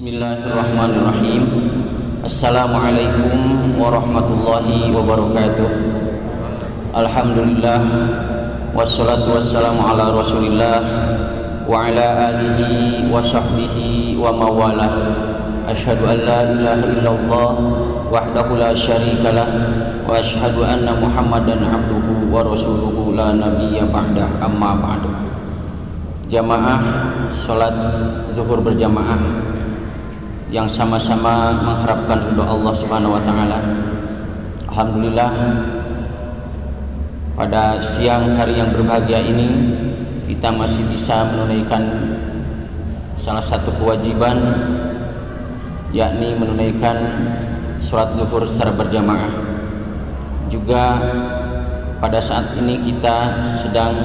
Bismillahirrahmanirrahim. Assalamualaikum warahmatullahi wabarakatuh. Alhamdulillah, wassalatu wassalamu ala rasulillah wa ala alihi wa sahbihi wa mawalah. Asyhadu an la ilaha illallah wahdahu la syarikalah wa asyhadu anna muhammadan abduhu wa rasuluhu la nabiyya ba'dah, amma ba'du. Jamaah salat zuhur berjamaah yang sama-sama mengharapkan ridha Allah Subhanahu wa taala. Alhamdulillah, pada siang hari yang berbahagia ini kita masih bisa menunaikan salah satu kewajiban, yakni menunaikan salat zuhur secara berjamaah. Juga pada saat ini kita sedang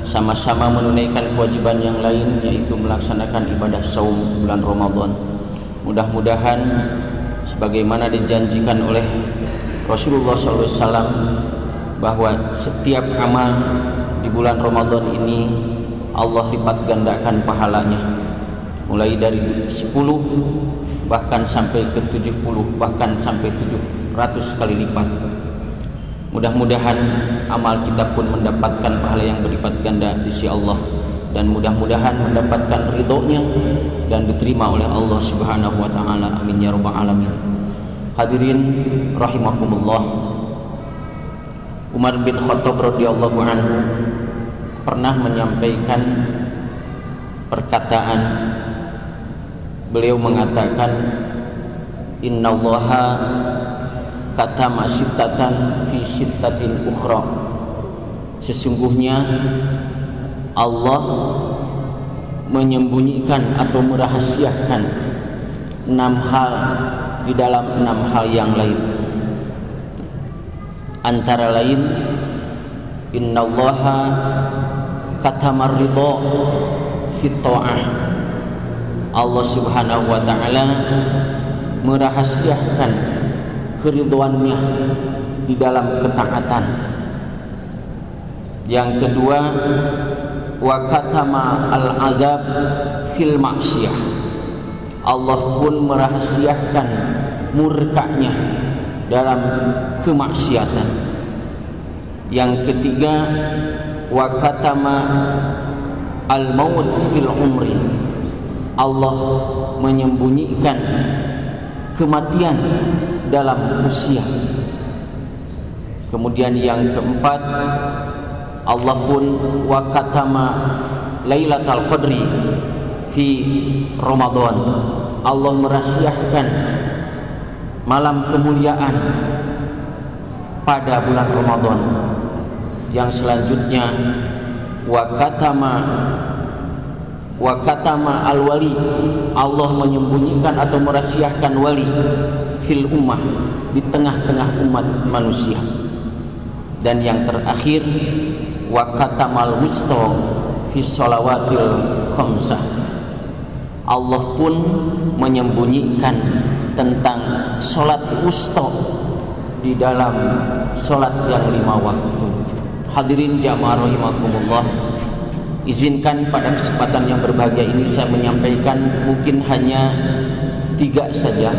sama-sama menunaikan kewajiban yang lain, yaitu melaksanakan ibadah saum bulan Ramadan. Mudah-mudahan sebagaimana dijanjikan oleh Rasulullah SAW bahwa setiap amal di bulan Ramadan ini Allah lipat gandakan pahalanya, mulai dari 10 bahkan sampai ke 70, bahkan sampai 700 kali lipat. Mudah-mudahan amal kita pun mendapatkan pahala yang berlipat ganda di sisi Allah, dan mudah-mudahan mendapatkan ridhonya dan diterima oleh Allah Subhanahu wa taala. Amin ya rabbal alamin. Hadirin rahimakumullah, Umar bin Khattab radhiyallahu anhu pernah menyampaikan perkataan. Beliau mengatakan, innallaha katama sittatan fi sittatin ukhra. Sesungguhnya Allah menyembunyikan atau merahasiakan 6 hal di dalam 6 hal yang lain. Antara lain, innallaha katamar ridha fit ta'ah. Allah Subhanahu wa taala merahasiakan keridhoannya di dalam ketaatan. Yang kedua, wa katama al-azab fil maksiyah. Allah pun merahasiakan murkanya dalam kemaksiatan. Yang ketiga, wa katama al-maut fil umri. Allah menyembunyikan kematian dalam usia. Kemudian yang keempat, Allah pun wa katama Lailatul Qadri fi Ramadan. Allah merahasiakan malam kemuliaan pada bulan Ramadan. Yang selanjutnya, wa katama al-wali. Allah menyembunyikan atau merahasiakan wali fil ummah, di tengah-tengah umat manusia. Dan yang terakhir, wa katamal wusta fi shalawatil khamsah. Allah pun menyembunyikan tentang salat wusta di dalam salat yang 5 waktu. Hadirin jamaah rahimakumullah, izinkan pada kesempatan yang berbahagia ini saya menyampaikan mungkin hanya 3 saja,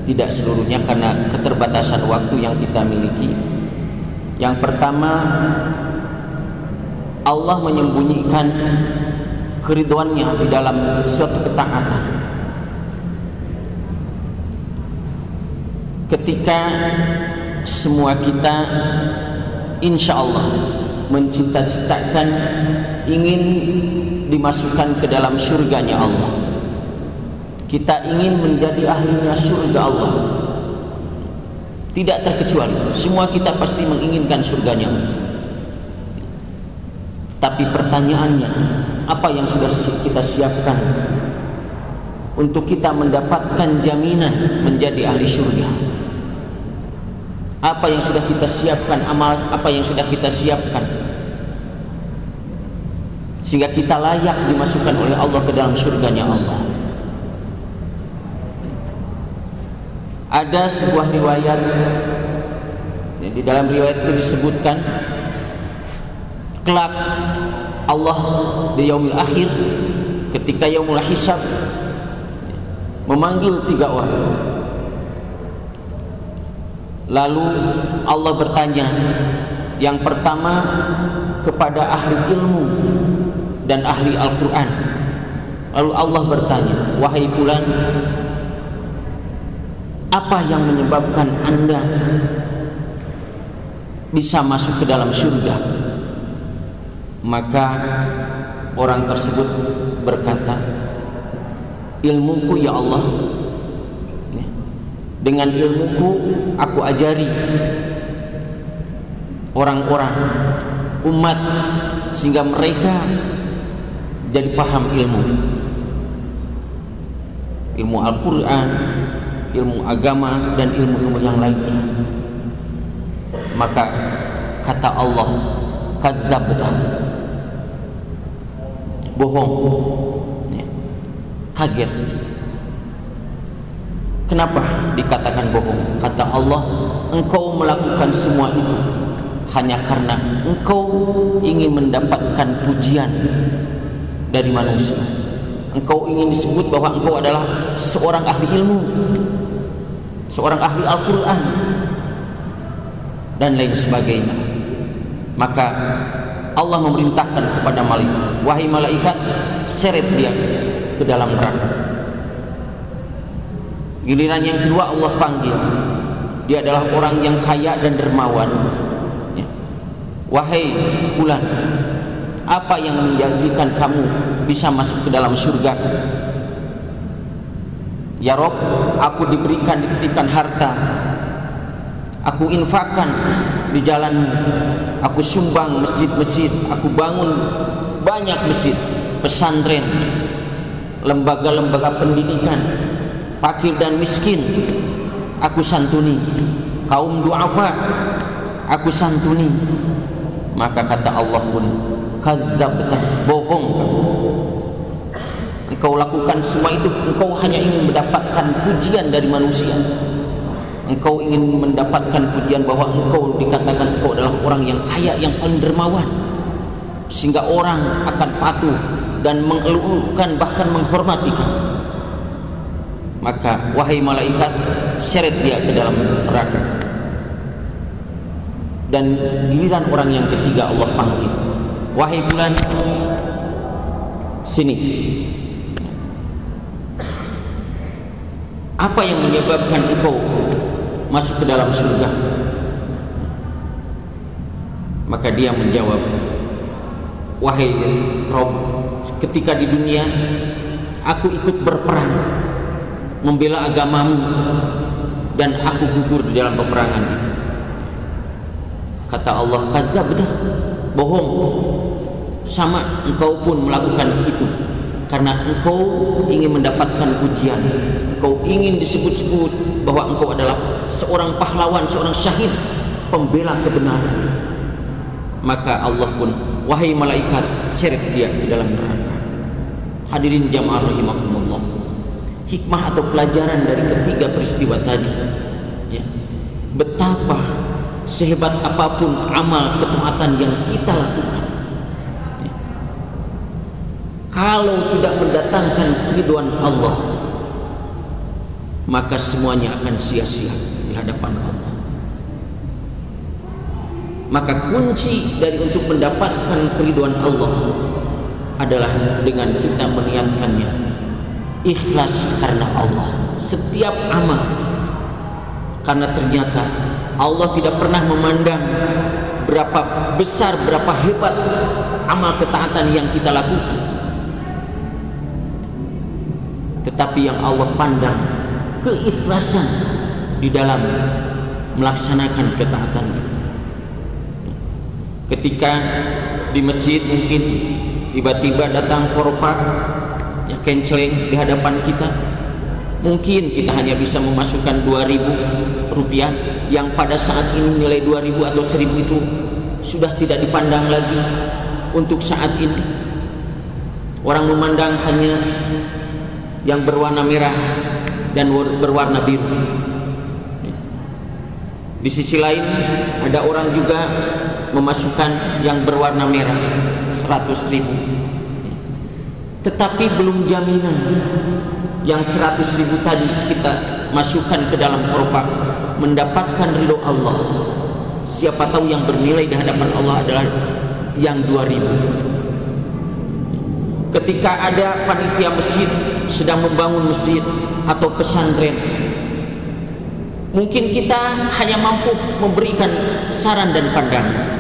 tidak seluruhnya karena keterbatasan waktu yang kita miliki. Yang pertama, Allah menyembunyikan keridhoannya di dalam suatu ketaatan. Ketika semua kita insya Allah mencita-citakan ingin dimasukkan ke dalam surganya Allah, kita ingin menjadi ahlinya surga Allah, tidak terkecuali semua kita pasti menginginkan surganya. Tapi pertanyaannya, apa yang sudah kita siapkan untuk kita mendapatkan jaminan menjadi ahli surga? Apa yang sudah kita siapkan, amal apa yang sudah kita siapkan sehingga kita layak dimasukkan oleh Allah ke dalam surganya Allah? Ada sebuah riwayat, di dalam riwayat itu disebutkan kelak Allah di yaumil akhir, ketika yaumul hisab, memanggil 3 orang. Lalu Allah bertanya, yang pertama kepada ahli ilmu dan ahli Al-Quran. Lalu Allah bertanya, wahai fulan, apa yang menyebabkan anda bisa masuk ke dalam surga? Maka orang tersebut berkata, ilmuku ya Allah, dengan ilmuku aku ajari orang-orang umat sehingga mereka jadi paham ilmu Al-Quran, ilmu agama dan ilmu-ilmu yang lainnya. Maka kata Allah, kazzabta, bohong. Kaget. Kenapa dikatakan bohong? Kata Allah, engkau melakukan semua itu hanya karena engkau ingin mendapatkan pujian dari manusia. Engkau ingin disebut bahwa engkau adalah seorang ahli ilmu, seorang ahli Al-Quran dan lain sebagainya. Maka Allah memerintahkan kepada malaikat, wahai malaikat, seret dia ke dalam neraka. Giliran yang kedua Allah panggil, dia adalah orang yang kaya dan dermawan. Wahai fulan, apa yang menjadikan kamu bisa masuk ke dalam surga? Ya Rob, aku diberikan, dititipkan harta, aku infakkan di jalan, aku sumbang masjid-masjid, aku bangun banyak masjid, pesantren, lembaga-lembaga pendidikan, fakir dan miskin aku santuni, kaum du'afa aku santuni. Maka kata Allah pun, kazzabta, bohong kamu. Engkau lakukan semua itu, engkau hanya ingin mendapatkan pujian dari manusia. Engkau ingin mendapatkan pujian bahwa engkau dikatakan engkau adalah orang yang kaya, yang paling dermawan, sehingga orang akan patuh dan mengeluhkan bahkan menghormati kamu. Maka wahai malaikat, seret dia ke dalam neraka. Dan giliran orang yang ketiga Allah panggil, wahai fulan, sini. Apa yang menyebabkan engkau masuk ke dalam surga? Maka dia menjawab, wahai Rob, ketika di dunia aku ikut berperang membela agamamu dan aku gugur di dalam peperangan itu. Kata Allah, kazzabta, bohong. Sama engkau pun melakukan itu karena engkau ingin mendapatkan pujian, engkau ingin disebut-sebut bahwa engkau adalah seorang pahlawan, seorang syahid, pembela kebenaran. Maka Allah pun, wahai malaikat, seret dia di dalam neraka. Hadirin jamaah rahimakumullah, hikmah atau pelajaran dari ketiga peristiwa tadi, ya, betapa sehebat apapun amal ketaatan yang kita lakukan, ya, kalau tidak mendatangkan keridhaan Allah, maka semuanya akan sia-sia di hadapan Allah. Maka kunci dari untuk mendapatkan keridhaan Allah adalah dengan kita meniatkannya ikhlas karena Allah setiap amal. Karena ternyata Allah tidak pernah memandang berapa besar, berapa hebat amal ketaatan yang kita lakukan, tetapi yang Allah pandang keikhlasan di dalam melaksanakan ketaatan itu. Ketika di masjid mungkin tiba-tiba datang korupar, ya, canceling di hadapan kita, mungkin kita hanya bisa memasukkan 2.000 rupiah yang pada saat ini nilai 2.000 atau 1.000 itu sudah tidak dipandang lagi. Untuk saat ini orang memandang hanya yang berwarna merah dan berwarna biru. Di sisi lain ada orang juga memasukkan yang berwarna merah 100.000, tetapi belum jaminan yang 100.000 tadi kita masukkan ke dalam keropak, mendapatkan ridho Allah. Siapa tahu yang bernilai di hadapan Allah adalah yang 2.000. Ketika ada panitia masjid sedang membangun masjid atau pesantren, mungkin kita hanya mampu memberikan saran dan pandangan.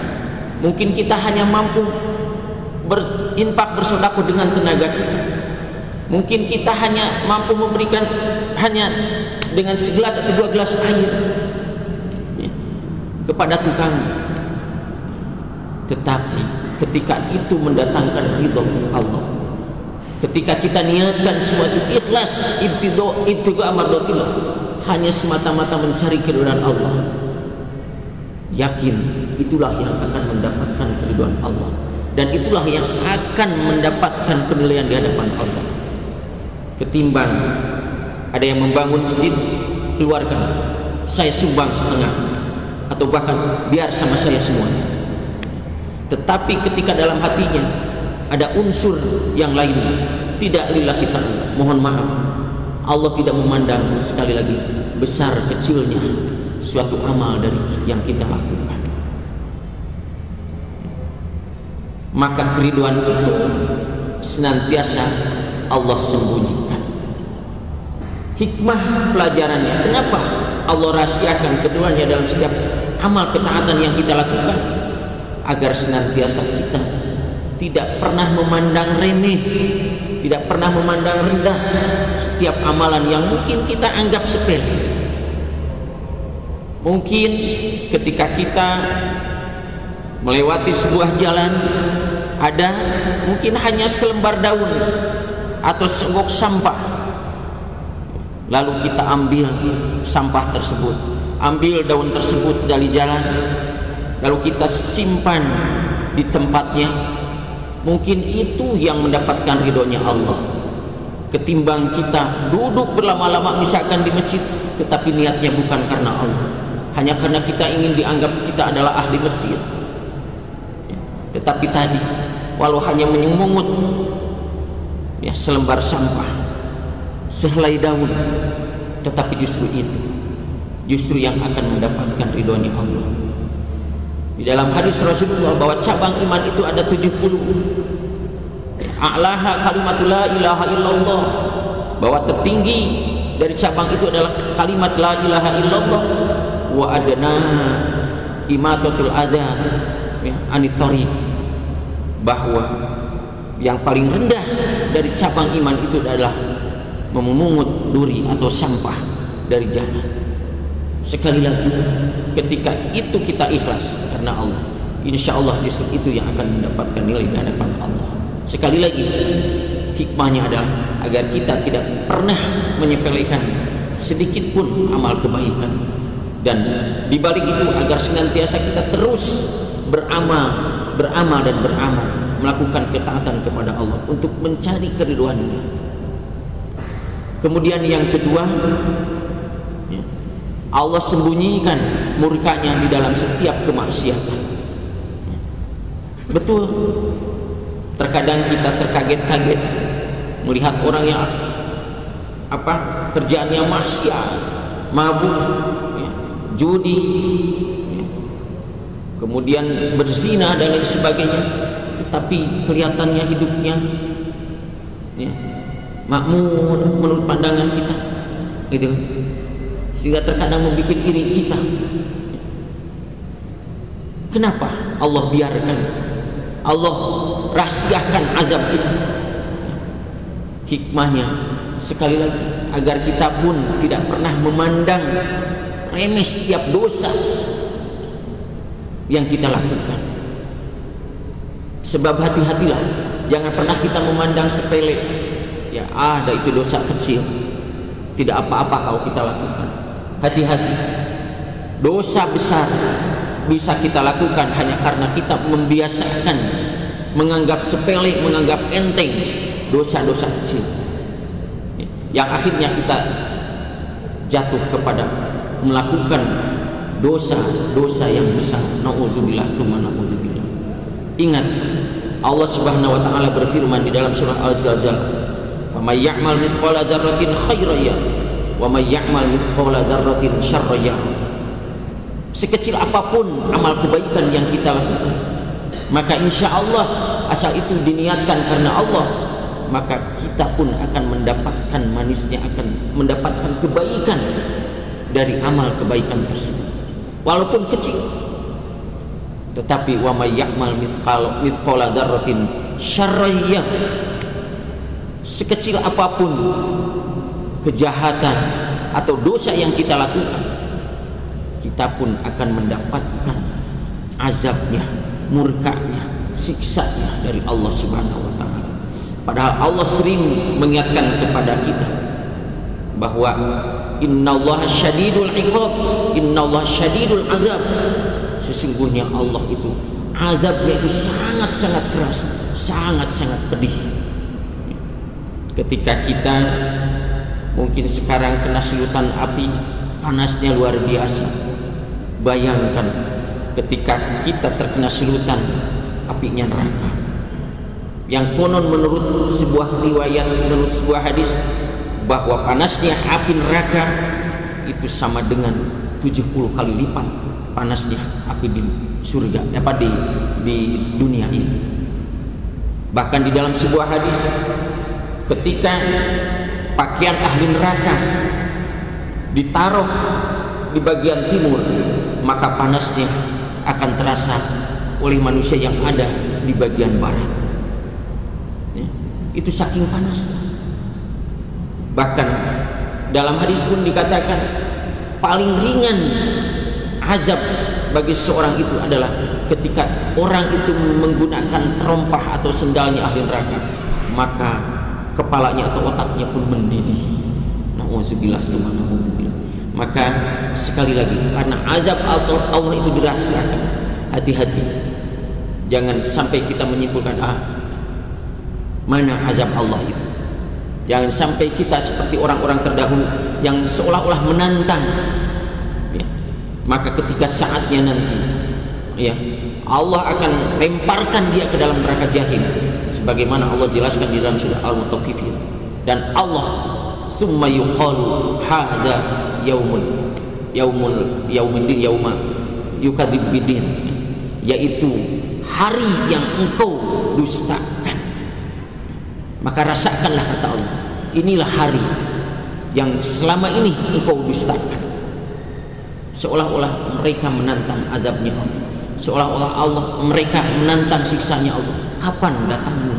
Mungkin kita hanya mampu berinfak, bersedekah dengan tenaga kita. Mungkin kita hanya mampu memberikan hanya dengan segelas atau 2 gelas air kepada tukang. Tetapi ketika itu mendatangkan ridho Allah, ketika kita niatkan semua itu ikhlas, ibtigo amardotillah, hanya semata-mata mencari keridhaan Allah, yakin itulah yang akan mendapatkan keridhaan Allah, dan itulah yang akan mendapatkan penilaian di hadapan Allah. Ketimbang ada yang membangun masjid, keluarkan, saya sumbang setengah, atau bahkan biar sama saya semua. Tetapi ketika dalam hatinya ada unsur yang lain, tidak lillahi ta'ala, mohon maaf, Allah tidak memandang sekali lagi besar kecilnya suatu amal dari yang kita lakukan. Maka keriduan itu senantiasa Allah sembunyikan. Hikmah pelajarannya, kenapa Allah rahasiakan keduanya dalam setiap amal ketaatan yang kita lakukan? Agar senantiasa kita tidak pernah memandang remeh, tidak pernah memandang rendah setiap amalan yang mungkin kita anggap sepele. Mungkin ketika kita melewati sebuah jalan, ada mungkin hanya selembar daun atau senggok sampah, lalu kita ambil sampah tersebut, ambil daun tersebut dari jalan, lalu kita simpan di tempatnya. Mungkin itu yang mendapatkan ridhonya Allah, ketimbang kita duduk berlama-lama misalkan di masjid, tetapi niatnya bukan karena Allah, hanya karena kita ingin dianggap kita adalah ahli masjid. Tetapi tadi walau hanya menyemungut ya selembar sampah, sehelai daun, tetapi justru yang akan mendapatkan ridhonya Allah. Di dalam hadis Rasulullah bahwa cabang iman itu ada 70. A'laha kalimatul la ilaha illallah, bahwa tertinggi dari cabang itu adalah kalimat la ilaha illallah. Wa adnaha imatatul adha ya, anit thariq, bahwa yang paling rendah dari cabang iman itu adalah memungut duri atau sampah dari jalan. Sekali lagi, ketika itu kita ikhlas karena Allah, insya Allah justru itu yang akan mendapatkan nilai di hadapan Allah. Sekali lagi, hikmahnya adalah agar kita tidak pernah menyepelekan sedikit pun amal kebaikan, dan dibalik itu agar senantiasa kita terus beramal dan beramal, melakukan ketaatan kepada Allah untuk mencari keridhoannya. Kemudian yang kedua, Allah sembunyikan murkanya di dalam setiap kemaksiatan. Betul, terkadang kita terkaget-kaget melihat orang yang kerjaannya maksiat, mabuk, judi, kemudian berzina dan lain sebagainya, tetapi kelihatannya hidupnya makmur menurut pandangan kita, gitu. Sehingga terkadang membuat iri kita. Kenapa Allah biarkan, Allah rahasiakan azab itu? Hikmahnya sekali lagi agar kita pun tidak pernah memandang remeh setiap dosa yang kita lakukan. Sebab hati-hatilah, jangan pernah kita memandang sepele, ya ada itu dosa kecil, tidak apa-apa kalau kita lakukan. Hati-hati, dosa besar bisa kita lakukan hanya karena kita membiasakan menganggap sepele, menganggap enteng dosa-dosa kecil, yang akhirnya kita jatuh kepada melakukan dosa-dosa yang besar. Nauzubillah tsumma nauzubillah. Ingat, Allah Subhanahu wa taala berfirman di dalam surah Al-Zalzal, may ya'mal mithqala dzarratin khairan yarah wa may ya'mal mithqala dzarratin syarran yarah. Sekecil apapun amal kebaikan yang kita lakukan, maka insya Allah asal itu diniatkan karena Allah, maka kita pun akan mendapatkan manisnya, akan mendapatkan kebaikan dari amal kebaikan tersebut walaupun kecil. Tetapi wa may ya'mal mithqala dzarratin syarran yarah, sekecil apapun kejahatan atau dosa yang kita lakukan, kita pun akan mendapatkan azabnya, murkanya, siksanya dari Allah Subhanahu wa ta'ala. Padahal Allah sering mengingatkan kepada kita bahwa innallaha syadidul iqab, innallaha syadidul azab. Sesungguhnya Allah itu azabnya itu sangat-sangat keras, sangat-sangat pedih. Ketika kita mungkin sekarang kena selutan api, panasnya luar biasa. Bayangkan ketika kita terkena selutan apinya neraka, yang konon menurut sebuah riwayat, menurut sebuah hadis, bahwa panasnya api neraka itu sama dengan 70 kali lipat panasnya api di surga, di dunia ini. Bahkan di dalam sebuah hadis, ketika pakaian ahli neraka ditaruh di bagian timur, maka panasnya akan terasa oleh manusia yang ada di bagian barat. Itu saking panasnya. Bahkan dalam hadis pun dikatakan paling ringan azab bagi seorang itu adalah ketika orang itu menggunakan terompah atau sendalnya ahli neraka, maka kepalanya atau otaknya pun mendidih. Nauzubillah summa nauzubillah. Maka sekali lagi, karena azab Allah itu dirahasiakan, hati-hati jangan sampai kita menyimpulkan mana azab Allah itu. Jangan sampai kita seperti orang-orang terdahulu yang seolah-olah menantang, ya. Maka ketika saatnya nanti, ya, Allah akan lemparkan dia ke dalam neraka jahim, sebagaimana Allah jelaskan di dalam surah Al-Mutaffifin. Dan Allah summa yuqalu hada yaumuddin yauma yukadzib bidin, yaitu hari yang engkau dustakan. Maka rasakanlah, kata Allah, inilah hari yang selama ini engkau dustakan. Seolah-olah mereka menantang azabnya Allah, seolah-olah mereka menantang siksanya Allah. Kapan datangnya?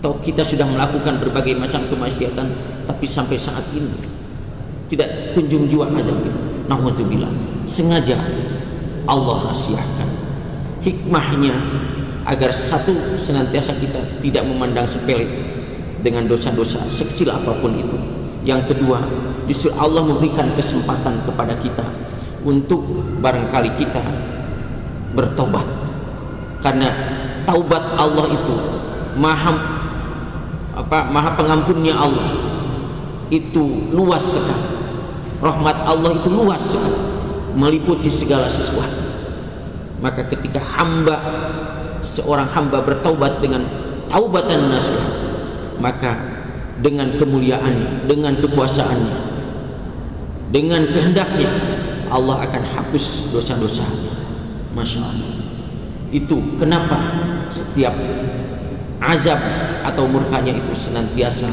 Atau kita sudah melakukan berbagai macam kemaksiatan, tapi sampai saat ini tidak kunjung jua azab itu. Nauzubillah. Sengaja Allah rahasiakan, hikmahnya agar satu, senantiasa kita tidak memandang sepele dengan dosa-dosa sekecil apapun itu. Yang kedua, justru Allah memberikan kesempatan kepada kita untuk barangkali kita bertobat, karena taubat Allah itu maha pengampunnya Allah itu luas sekali, rahmat Allah itu luas sekali, meliputi segala sesuatu. Maka ketika seorang hamba bertaubat dengan taubatan nasuha, maka dengan kemuliaannya, dengan kekuasaannya, dengan kehendaknya, Allah akan hapus dosa-dosanya. Masya Allah. Itu kenapa setiap azab atau murkanya itu senantiasa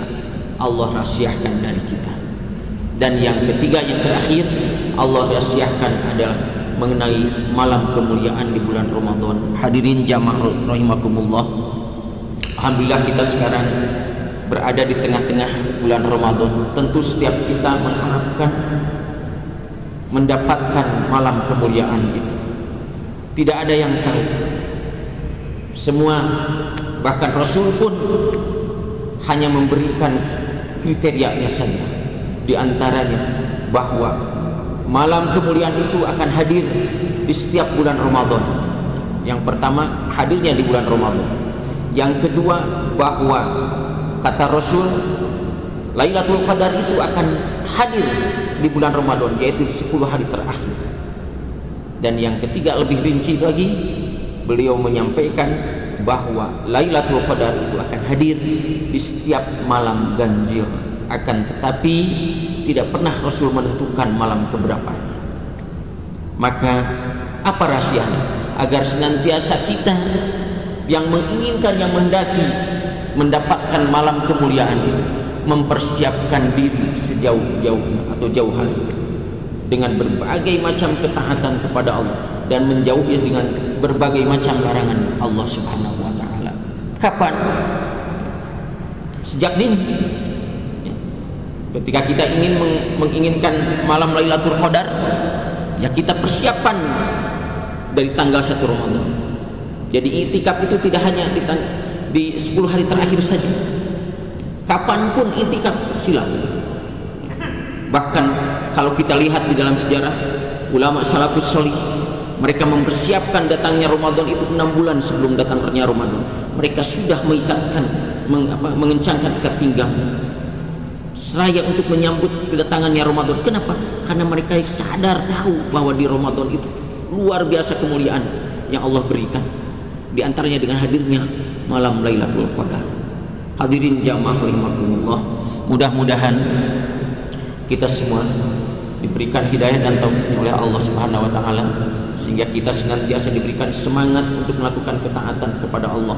Allah rahasiakan dari kita. Dan yang ketiga, yang terakhir, Allah rahasiakan adalah mengenai malam kemuliaan di bulan Ramadan. Hadirin jamaah rahimakumullah, alhamdulillah kita sekarang berada di tengah-tengah bulan Ramadan. Tentu setiap kita mengharapkan mendapatkan malam kemuliaan itu. Tidak ada yang tahu. Semua, bahkan Rasul pun hanya memberikan kriterianya saja. Di antaranya bahwa malam kemuliaan itu akan hadir di setiap bulan Ramadan. Yang pertama, hadirnya di bulan Ramadan. Yang kedua, bahwa kata Rasul, Lailatul Qadar itu akan hadir di bulan Ramadan, yaitu di 10 hari terakhir. Dan yang ketiga, lebih rinci lagi, beliau menyampaikan bahwa Lailatul Qadar itu akan hadir di setiap malam ganjil, akan tetapi tidak pernah Rasul menentukan malam keberapa. Maka apa rahasianya agar senantiasa kita yang menginginkan, yang menghendaki mendapatkan malam kemuliaan itu mempersiapkan diri sejauh-jauhnya atau jauh hari dengan berbagai macam ketaatan kepada Allah dan menjauhi dengan berbagai macam larangan Allah Subhanahu wa taala. Kapan? Sejak dini. Ketika kita ingin menginginkan malam Lailatul Qadar, ya kita persiapan dari tanggal 1 Ramadan. Jadi itikaf itu tidak hanya di 10 hari terakhir saja. Kapanpun itikaf silakan. Bahkan kalau kita lihat di dalam sejarah ulama salafus sholih, mereka mempersiapkan datangnya Ramadan itu 6 bulan sebelum datangnya Ramadan. Mereka sudah mengencangkan ikat pinggang seraya untuk menyambut kedatangannya Ramadan. Kenapa? Karena mereka sadar tahu bahwa di Ramadan itu luar biasa kemuliaan yang Allah berikan, di antaranya dengan hadirnya malam Lailatul Qadar. Hadirin jamaah rahimakumullah, mudah-mudahan kita semua diberikan hidayah dan taufik oleh Allah Subhanahu wa taala sehingga kita senantiasa diberikan semangat untuk melakukan ketaatan kepada Allah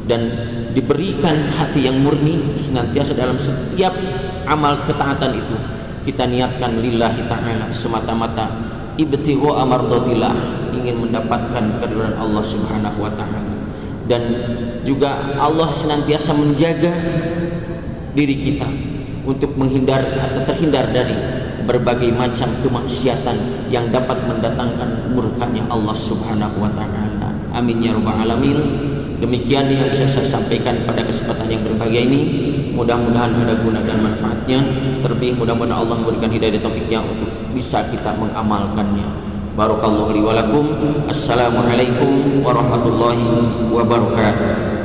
dan diberikan hati yang murni senantiasa dalam setiap amal ketaatan itu kita niatkan lillahi ta'ala semata-mata ibtighu amardatillah, ingin mendapatkan keridhaan Allah Subhanahu wa taala. Dan juga Allah senantiasa menjaga diri kita untuk menghindar atau terhindar dari berbagai macam kemaksiatan yang dapat mendatangkan murkanya Allah Subhanahu wa taala. Amin ya rabbal alamin. Demikian yang bisa saya sampaikan pada kesempatan yang berbahagia ini. Mudah-mudahan ada guna dan manfaatnya. Terlebih mudah-mudahan Allah memberikan hidayah dan taufiknya untuk bisa kita mengamalkannya. Barakallahu li wa lakum. Assalamualaikum warahmatullahi wabarakatuh.